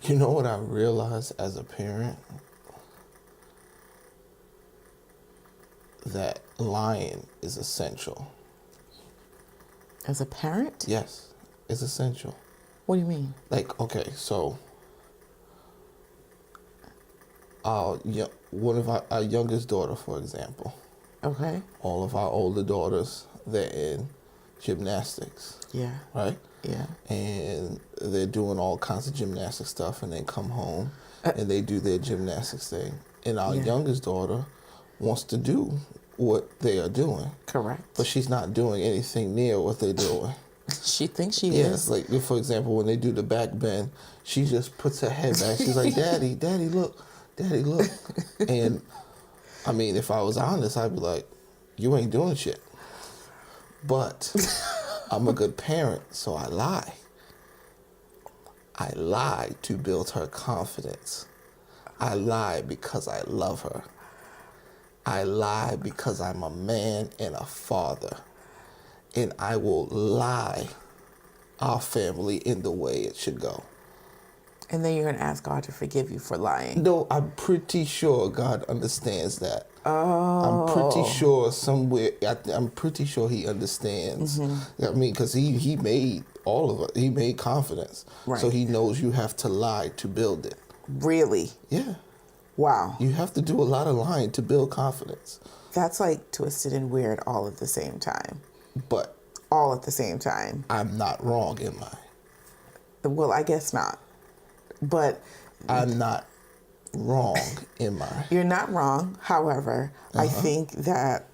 You know what I realized as a parent? That lying is essential. As a parent? Yes, it's essential. What do you mean? Like, okay, so one of our youngest daughter, for example, Okay. all of our older daughters, they're in gymnastics, Yeah. right? Yeah. And they're doing all kinds of gymnastic stuff, and they come home and they do their gymnastics thing. And our Yeah. youngest daughter wants to do what they are doing. Correct. But she's not doing anything near what they're doing. She thinks she Yes, is. like, for example, when they do the back bend, she just puts her head back. She's like, Daddy, Daddy, look. Daddy, look. And, I mean, if I was honest, I'd be like, you ain't doing shit. But I'm a good parent, so I lie. I lie to build her confidence. I lie because I love her. I lie because I'm a man and a father. And I will lie our family in the way it should go. And then you're going to ask God to forgive you for lying. No, I'm pretty sure God understands that. Oh. I'm pretty sure somewhere, I'm pretty sure he understands. Mm-hmm. I mean, because he made all of it. He made confidence. Right. So he knows you have to lie to build it. Really? Yeah. Wow. You have to do a lot of lying to build confidence. That's like twisted and weird all at the same time. But All at the same time. I'm not wrong, am I? Well, I guess not. But I'm not wrong, am I? you're not wrong. However, I think that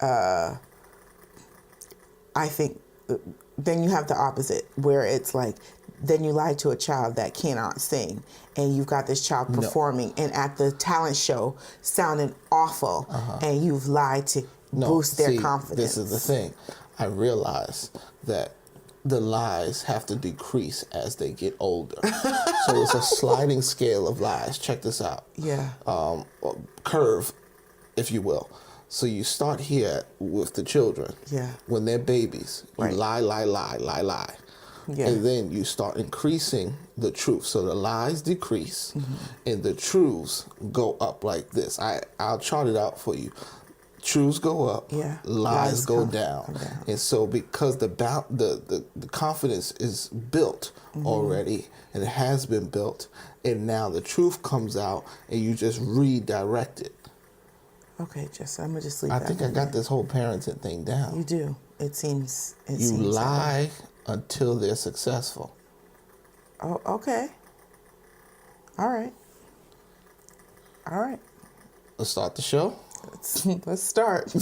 then you have the opposite, where it's like, then you lie to a child that cannot sing, and you've got this child performing and at the talent show sounding awful, and you've lied to boost their confidence. This is the thing. I realize that the lies have to decrease as they get older. So it's a sliding scale of lies. Check this out. Yeah. Curve, if you will. So you start here with the children. Yeah. When they're babies, you Right. lie. Yeah. And then you start increasing the truth. So the lies decrease and the truths go up like this. I'll chart it out for you. Truths go up, Yeah. lies go come down. down. And so because the confidence is built already, and it has been built, and now the truth comes out, and you just redirect it. Okay, Justin, I'm gonna just leave I that. think I got this whole parenting thing down. You do. It seems. You lie until they're successful. Oh, okay. All right. Let's start the show. Let's start.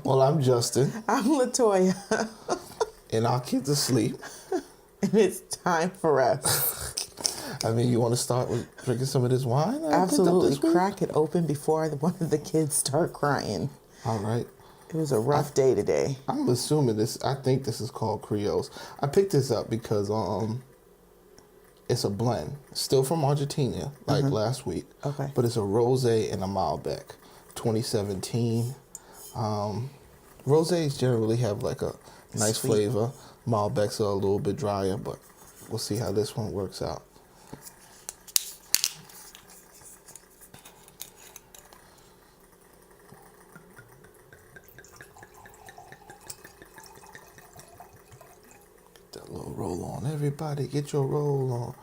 Well, I'm Justin, I'm Latoya, and our kids are asleep. and it's time for us. I mean, you want to start with drinking some of this wine? I picked up Absolutely, this week? crack it open before one of the kids start crying. All right. It was a rough day today. I'm assuming this. I think this is called Creoles. I picked this up because it's a blend, still from Argentina, like last week. Okay. But it's a rosé and a Malbec, 2017. Rosés generally have like a nice Sweet. flavor. Malbecs are a little bit drier, but we'll see how this one works out. That little roll on. Everybody get your roll on.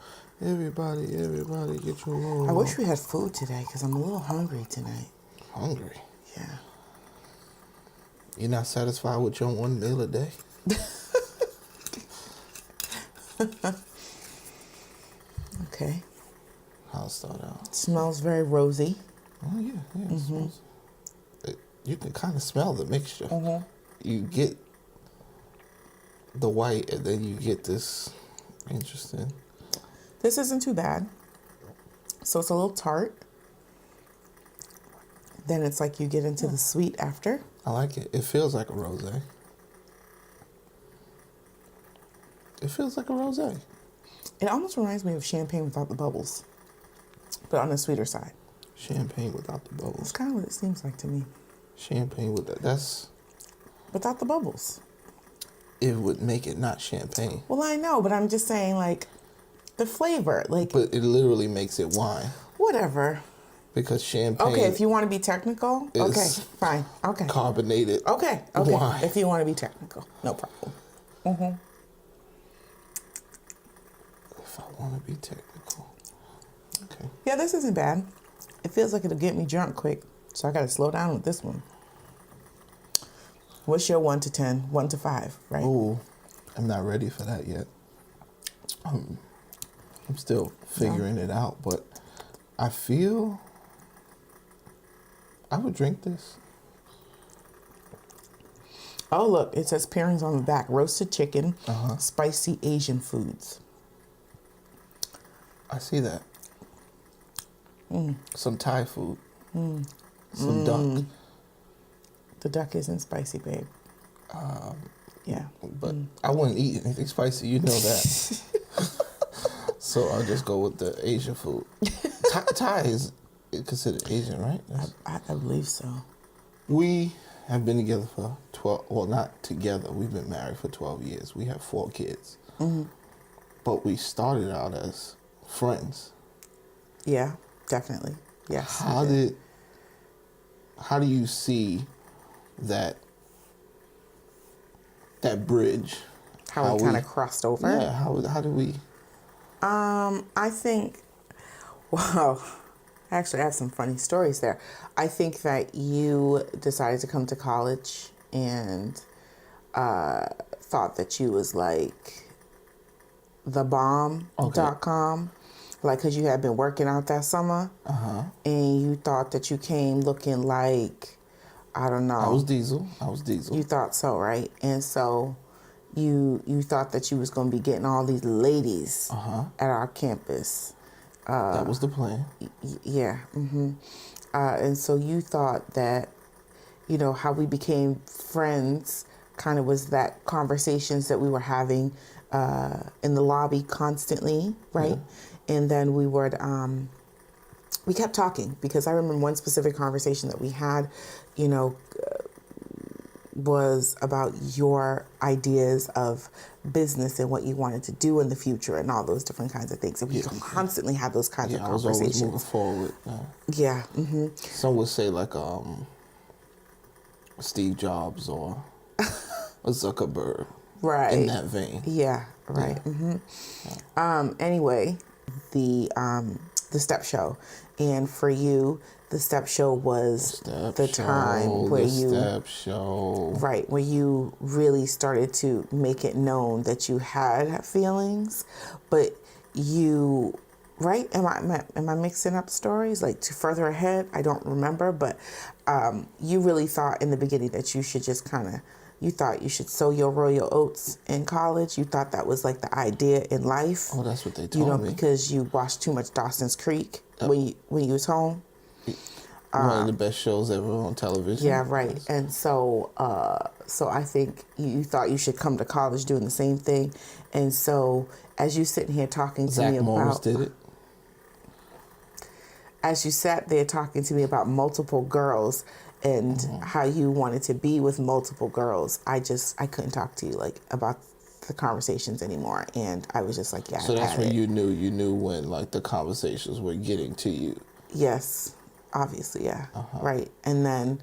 Everybody get your roll on. I wish we had food today because I'm a little hungry tonight. Hungry. Yeah. You're not satisfied with your one meal a day? Okay. I'll start out. Smells very rosy. Oh, yeah. It smells. You can kind of smell the mixture. You get the white, and then you get this interesting. This isn't too bad. So it's a little tart. Then it's like you get into the sweet after. I like it. It feels like a rosé. It feels like a rosé. It almost reminds me of champagne without the bubbles, but on the sweeter side. Champagne without the That's bubbles. kind of what it seems like to me. Champagne with that. That's. Without the bubbles. It would make it not champagne. Well, I know, but I'm just saying, like, The flavor, like. But it literally makes it wine. Whatever. Because champagne. Okay, if you want to be technical, okay, fine. Okay. Carbonated. Okay. Wine. If you want to be technical, no problem. If I want to be technical. Okay. Yeah, this isn't bad. It feels like it'll get me drunk quick, so I got to slow down with this one. What's your 1 to 10? 1 to 5, right? Ooh, I'm not ready for that yet. I'm still figuring it out, but I feel I would drink this. Oh, look, it says pairings on the back. Roasted chicken, spicy Asian foods. I see that. Some Thai food. Some duck. The duck isn't spicy, babe. Yeah. But I wouldn't eat anything spicy. You know that. So I'll just go with the Asian food. Thai is considered Asian, right? I believe so. We have been together for 12, well, not together. We've been married for 12 years. We have 4 kids. But we started out as friends. Yeah, definitely. Yes. How do you see that bridge? How we kind of crossed over? Yeah, how do we? I think, well, actually I have some funny stories there. I think that you decided to come to college and thought that you was like the bomb.com. Like, because you had been working out that summer. And you thought that you came looking like, I don't know. I was Diesel. You thought so, right? And so you thought that you was going to be getting all these ladies at our campus. That was the plan. Yeah. And so you thought that, you know, how we became friends kind of was that conversations that we were having in the lobby constantly, right? Yeah. And then we would, we kept talking because I remember one specific conversation that we had, you know, was about your ideas of business and what you wanted to do in the future and all those different kinds of things. And we constantly had those kinds of conversations. I was always moving forward. Yeah. Some would say like Steve Jobs or a Zuckerberg. Right. In that vein. Yeah. Right. Yeah. Anyway, the step show, and for you, the step show was the time where where you really started to make it known that you had feelings, but you, right? Am I mixing up stories? Like further ahead, I don't remember, but you really thought in the beginning that you should just you thought you should sow your royal oats in college. You thought that was like the idea in life. Oh, that's what they told me. Because you watched too much Dawson's Creek when you was home. One of the best shows ever on television. Yeah, right. Yes. And so I think you thought you should come to college doing the same thing. And so as you sitting here talking to me about... did it. As you sat there talking to me about multiple girls and how you wanted to be with multiple girls, I couldn't talk to you like about the conversations anymore. And I was just like, yeah. So that's when you knew when like the conversations were getting to you. Yes. Obviously, yeah. Right. And then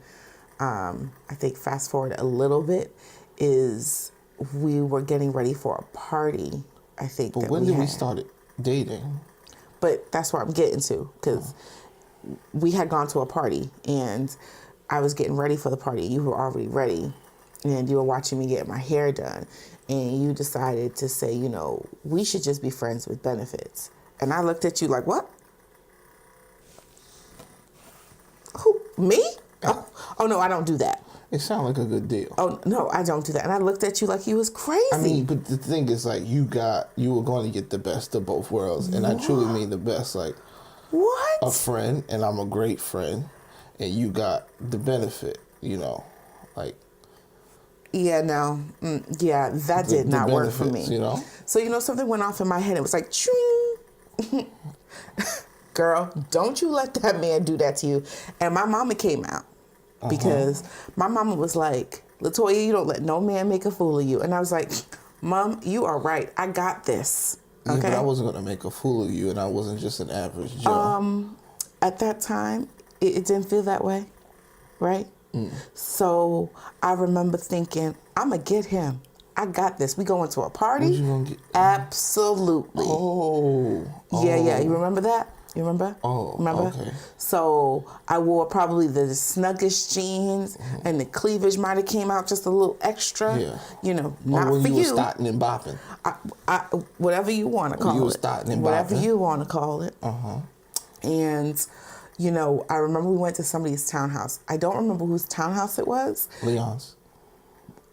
I think fast forward a little bit is we were getting ready for a party, I think. But when did we start dating? But that's where I'm getting to, because we had gone to a party and I was getting ready for the party. You were already ready and you were watching me get my hair done. And you decided to say, you know, we should just be friends with benefits. And I looked at you like, what? Who, me? Oh, no, I don't do that. It sounded like a good deal. Oh, no, I don't do that. And I looked at you like you was crazy. I mean, but the thing is, like, you were going to get the best of both worlds. And I truly mean the best. Like, what? A friend, and I'm a great friend, and you got the benefit, you know, like. Yeah, no. Yeah, that did not work for me. You know? So, you know, something went off in my head. It was like, ching. Girl, don't you let that man do that to you. And my mama came out because my mama was like, Latoya, you don't let no man make a fool of you. And I was like, Mom, you are right. I got this. Yeah, Okay. but I wasn't gonna make a fool of you, and I wasn't just an average Joe. At that time, it didn't feel that way, right? So I remember thinking, I'm gonna get him. I got this. We going to a party? What you gonna get? Absolutely. Oh. Yeah. You remember that? You remember? Oh, remember? okay. So I wore probably the snuggish jeans, and the cleavage might have came out just a little extra. Yeah. You know, not when for you you. was starting and bopping. Whatever you want to call You it. was starting and Whatever bopping. you want to call it. Uh-huh. And, you know, I remember we went to somebody's townhouse. I don't remember whose townhouse it was. Leon's.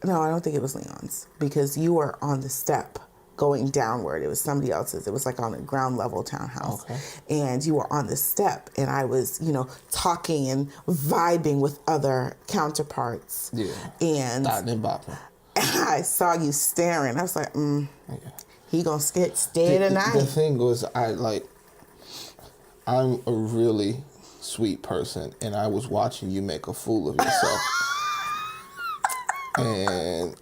No, I don't think it was Leon's, because you were on the step going downward. It was somebody else's. It was like on a ground level townhouse. Okay. And you were on the step, and I was, you know, talking and vibing with other counterparts. Yeah. And Starting and bopping. I saw you staring. I was like, Yeah. he gonna stay tonight. The thing was, I'm a really sweet person, and I was watching you make a fool of yourself. And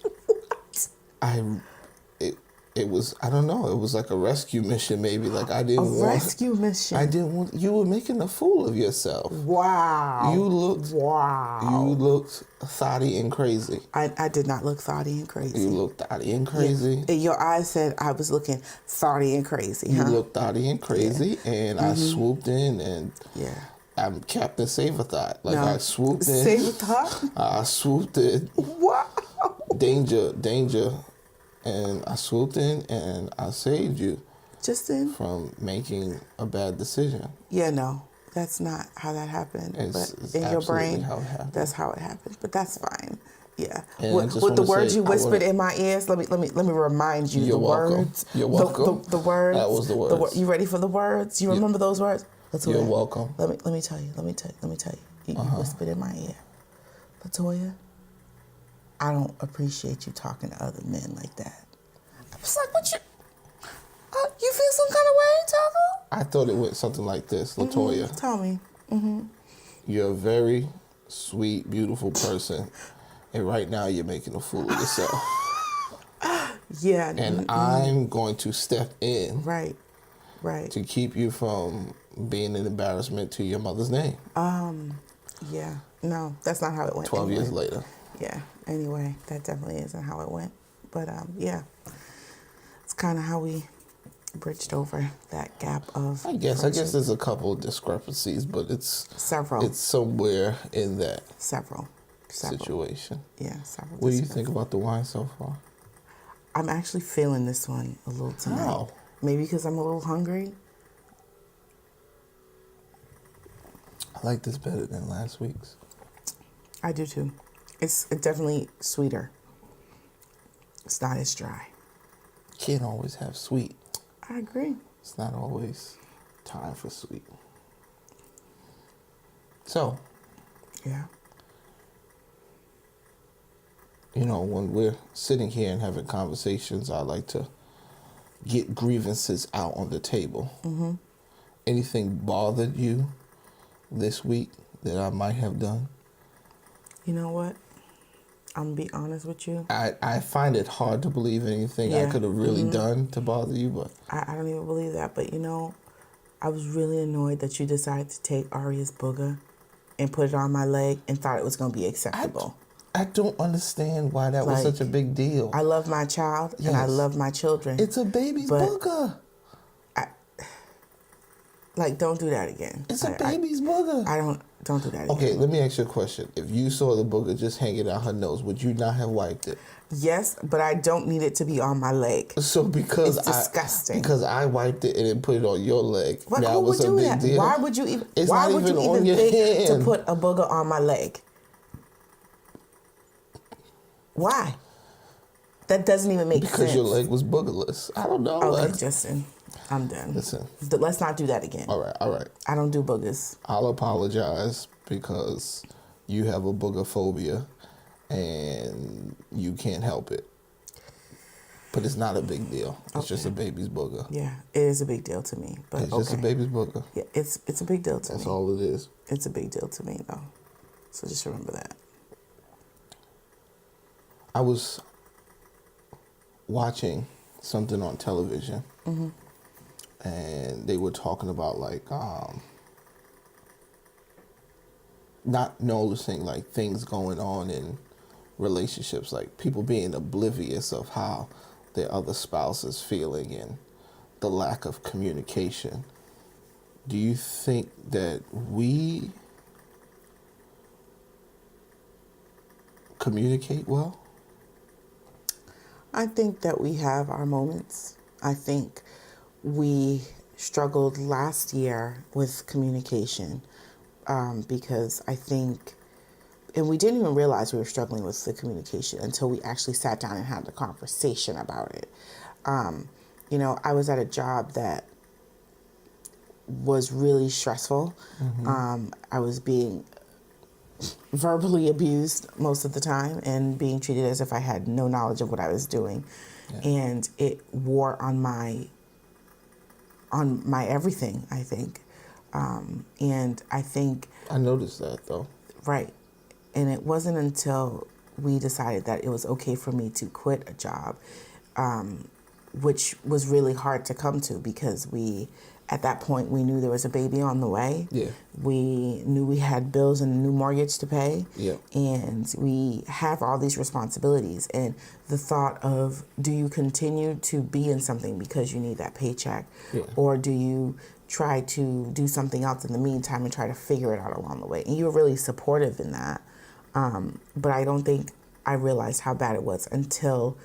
it was, I don't know, it was like a rescue mission maybe. Like I didn't want. Rescue mission. I didn't want, you were making a fool of yourself. Wow. You looked thotty and crazy. I did not look thotty and crazy. You looked thotty and crazy. Yeah. Your eyes said I was looking thotty and crazy, You huh? looked thotty and crazy, and I swooped in, and Yeah. I'm Captain Save-A-Thought. Like No. I swooped in. Save-A-Thought? I swooped in. Wow. Danger. And I swooped in and I saved you Justin? from making a bad decision. Yeah, no. That's not how that happened. It's but in your absolutely brain, how it happened. that's how it happened. But that's fine. Yeah. And I With just the wanna words say, you whispered in my ears, let me remind you. You're the welcome. words. You're welcome. The words. That was the words. You ready for the words? You remember those words? You're welcome. Let me tell you. You whispered in my ear. Latoya, I don't appreciate you talking to other men like that. I was like, what you? You feel some kind of way, Taco? I thought it went something like this, Latoya. Tell me. You're a very sweet, beautiful person, and right now you're making a fool of yourself. Yeah. And I'm going to step in Right. to keep you from being an embarrassment to your mother's name. Yeah. No, that's not how it went. 12 anyway. years later. Yeah. Anyway, that definitely isn't how it went. But yeah, it's kind of how we bridged over that gap of. I guess friendship. there's a couple of discrepancies, but it's Several. It's somewhere in that Several. situation. Yeah, several. What do you think about the wine so far? I'm actually feeling this one a little tonight. How? Maybe because I'm a little hungry. I like this better than last week's. I do too. It's definitely sweeter. It's not as dry. Can't always have sweet. I agree. It's not always time for sweet. So, Yeah. you know, when we're sitting here and having conversations, I like to get grievances out on the table. Mm-hmm. Anything bothered you this week that I might have done? You know what? I'm gonna be honest with you. I find it hard to believe anything I could have really done to bother you, but I don't even believe that. But you know, I was really annoyed that you decided to take Aria's booger and put it on my leg and thought it was gonna be acceptable. I don't understand why that was Like, such a big deal. I love my child and I Yes. love my children. It's a baby's But- booger. Like, don't do that again. It's a baby's booger. Don't do that again. Okay, let me ask you a question. If you saw the booger just hanging out her nose, would you not have wiped it? Yes, but I don't need it to be on my leg. So because It's disgusting. because I wiped it and then put it on your leg, But now who would it's a do big that? deal. Why would you even? It's why not would even you on even your think hand. to put a booger on my leg? Why? That doesn't even make sense. Because your leg was boogerless. I don't know. Okay, Justin, I'm done. Listen. Let's not do that again. All right. I don't do boogers. I'll apologize because you have a booger phobia and you can't help it. But it's not a big deal. It's just a baby's booger. Yeah, it is a big deal to me. But It's just a baby's booger. Yeah, it's a big deal to That's me. all it is. It's a big deal to me, though. So just remember that. I was watching something on television, and they were talking about like not noticing like things going on in relationships, like people being oblivious of how their other spouse is feeling and the lack of communication. Do you think that we communicate well? I think that we have our moments. I think we struggled last year with communication because I think, and we didn't even realize we were struggling with the communication until we actually sat down and had the conversation about it. I was at a job that was really stressful. I was being verbally abused most of the time and being treated as if I had no knowledge of what I was doing. Yeah. And it wore on my everything, I think. And I think... I noticed that, though. Right. And it wasn't until we decided that it was okay for me to quit a job, which was really hard to come to because at that point, we knew there was a baby on the way. Yeah. We knew we had bills and a new mortgage to pay. Yeah. And we have all these responsibilities. And the thought of, do you continue to be in something because you need that paycheck? Yeah. Or do you try to do something else in the meantime and try to figure it out along the way? And you were really supportive in that. But I don't think I realized how bad it was until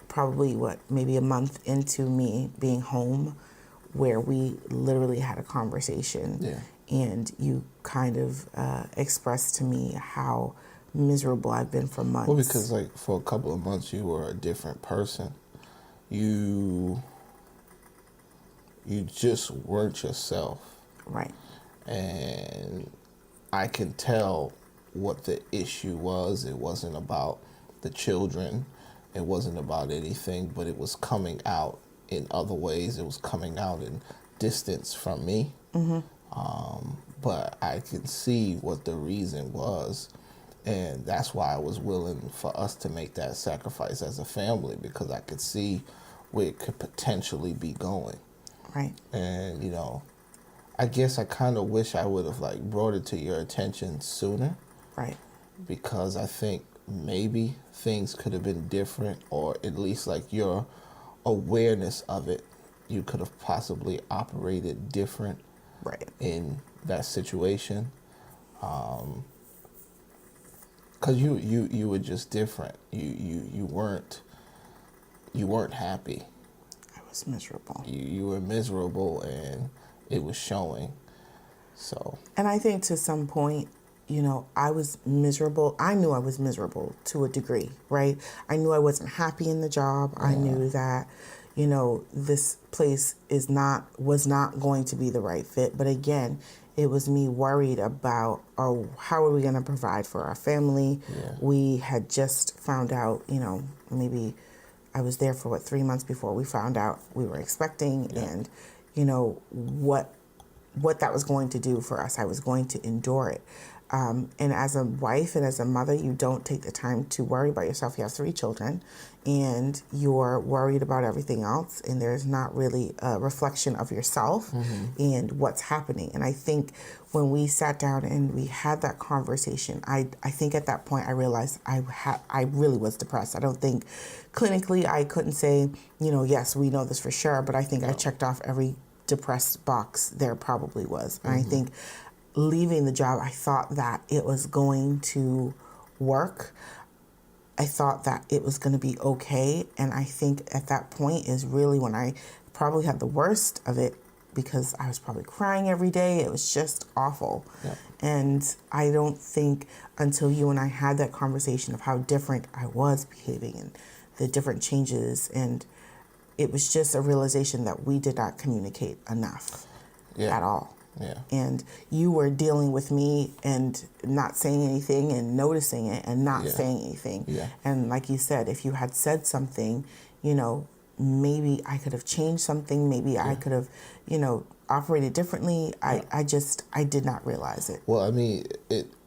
probably, maybe a month into me being home, where we literally had a conversation. Yeah. And you kind of expressed to me how miserable I've been for months. Well, because like for a couple of months you were a different person. You just weren't yourself. Right. And I can tell what the issue was. It wasn't about the children. It wasn't about anything, but it was coming out in other ways. It was coming out in distance from me. But I can see what the reason was. And that's why I was willing for us to make that sacrifice as a family, because I could see where it could potentially be going. Right. And, I guess I kind of wish I would have brought it to your attention sooner. Right. Because I think maybe things could have been different, or at least your awareness of it, you could have possibly operated different. Right. In that situation. Because you were just different. You weren't happy. I was miserable. You were miserable, and it was showing. So. And I think to some point, I was miserable. I knew I was miserable to a degree, right? I knew I wasn't happy in the job. Yeah. I knew that, this place was not going to be the right fit. But again, it was me worried about, how are we going to provide for our family? Yeah. We had just found out, maybe I was there for 3 months before we found out we were expecting. Yeah. And, what that was going to do for us. I was going to endure it. And as a wife and as a mother, you don't take the time to worry about yourself. You have 3 children, and you're worried about everything else, and there's not really a reflection of yourself and what's happening. And I think when we sat down and we had that conversation, I think at that point I realized I really was depressed. I don't think clinically I couldn't say, yes, we know this for sure, but I think I checked off every depressed box there probably was. And I think leaving the job, I thought that it was going to work. I thought that it was going to be okay. And I think at that point is really when I probably had the worst of it, because I was probably crying every day. It was just awful. Yeah. And I don't think until you and I had that conversation of how different I was behaving and the different changes, and it was just a realization that we did not communicate enough at all. Yeah. And you were dealing with me and not saying anything and noticing it and not saying anything. Yeah. And like you said, if you had said something, maybe I could have changed something. Maybe I could have, operated differently. I did not realize it. Well, I mean,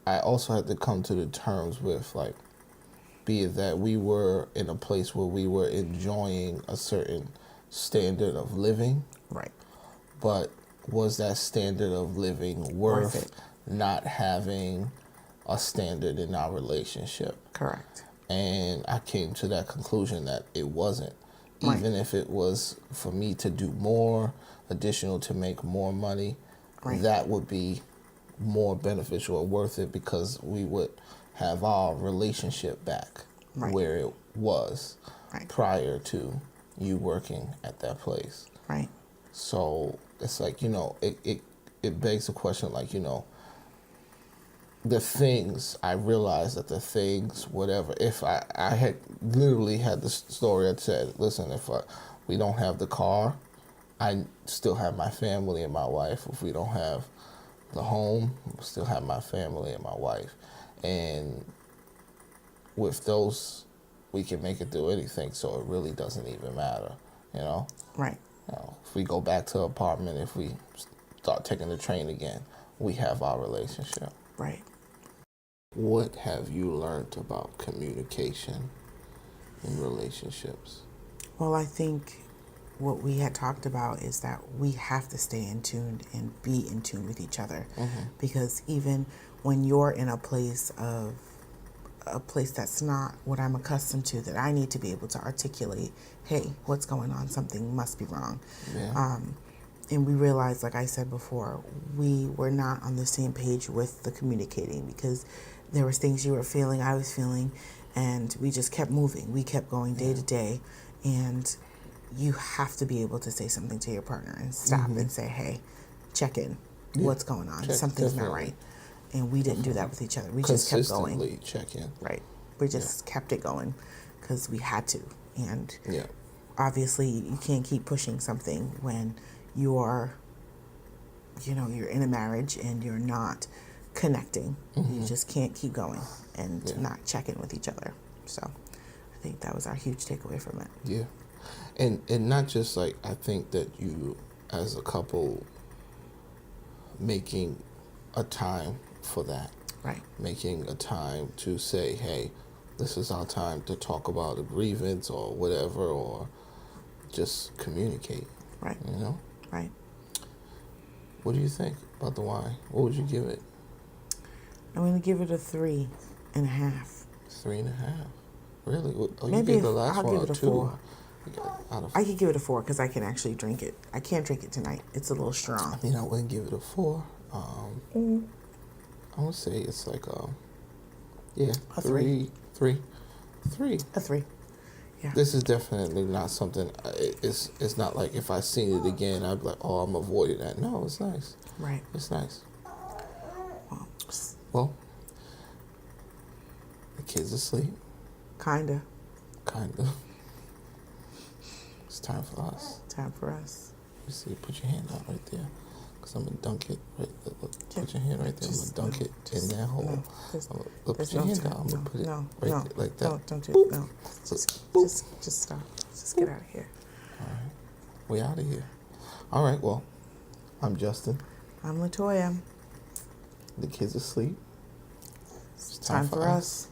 I also had to come to the terms with be it that we were in a place where we were enjoying a certain standard of living. Right. But was that standard of living worth not having a standard in our relationship? Correct. And I came to that conclusion that it wasn't. Right. Even if it was for me to do more, additional to make more money, that would be more beneficial or worth it, because we would have our relationship back where it was prior to you working at that place. Right. So it's like, you know, it begs the question, like, you know, the things, I realized that the things, whatever, if I had literally had the story that said, listen, if we don't have the car, I still have my family and my wife. If we don't have the home, I still have my family and my wife. And with those, we can make it through anything, so it really doesn't even matter, you know? Right. You know, if we go back to an apartment, if we start taking the train again, we have our relationship. Right. What have you learned about communication in relationships? Well, I think what we had talked about is that we have to stay in tune and be in tune with each other. Because even when you're in a place that's not what I'm accustomed to, that I need to be able to articulate, hey, what's going on? Something must be wrong. Yeah. And we realized, like I said before, we were not on the same page with the communicating, because there was things you were feeling, I was feeling, and we just kept moving. We kept going day to day, and you have to be able to say something to your partner and stop and say, hey, check in. What's going on? Something's not right. And we didn't do that with each other. We just kept going. Consistently check in. Right. We just kept it going because we had to. And obviously you can't keep pushing something when you're in a marriage and you're not connecting. You just can't keep going and not check in with each other. So I think that was our huge takeaway from it. Yeah. And not just like, I think that you as a couple making a time for that. Right. Making a time to say, hey, this is our time to talk about a grievance or whatever, or just communicate. Right. You know? Right. What do you think about the wine? What would you give it? I'm going to give it a 3.5. 3.5. Really? Oh, Maybe you gave the last I'll one give it a 2. 4. I could give it a 4 because I can actually drink it. I can't drink it tonight. It's a little strong. I mean, I wouldn't give it a 4. I would say it's like a 3. A 3. Yeah. This is definitely not something. It's not like if I seen it again, I'd be like, oh, I'm avoiding that. No, it's nice. Right. It's nice. Well, the kids asleep. Kinda. It's time for us. Time for us. You see, put your hand out right there, because I'm going to dunk it. Right, look, put your hand right there. I'm going to dunk it in that hole. Put your hand out. I'm going to put it right there, like that. Don't do it. No. Just stop. Just get out of here. All right. We out of here. All right, well, I'm Justin. I'm Latoya. The kids are asleep. It's time for us.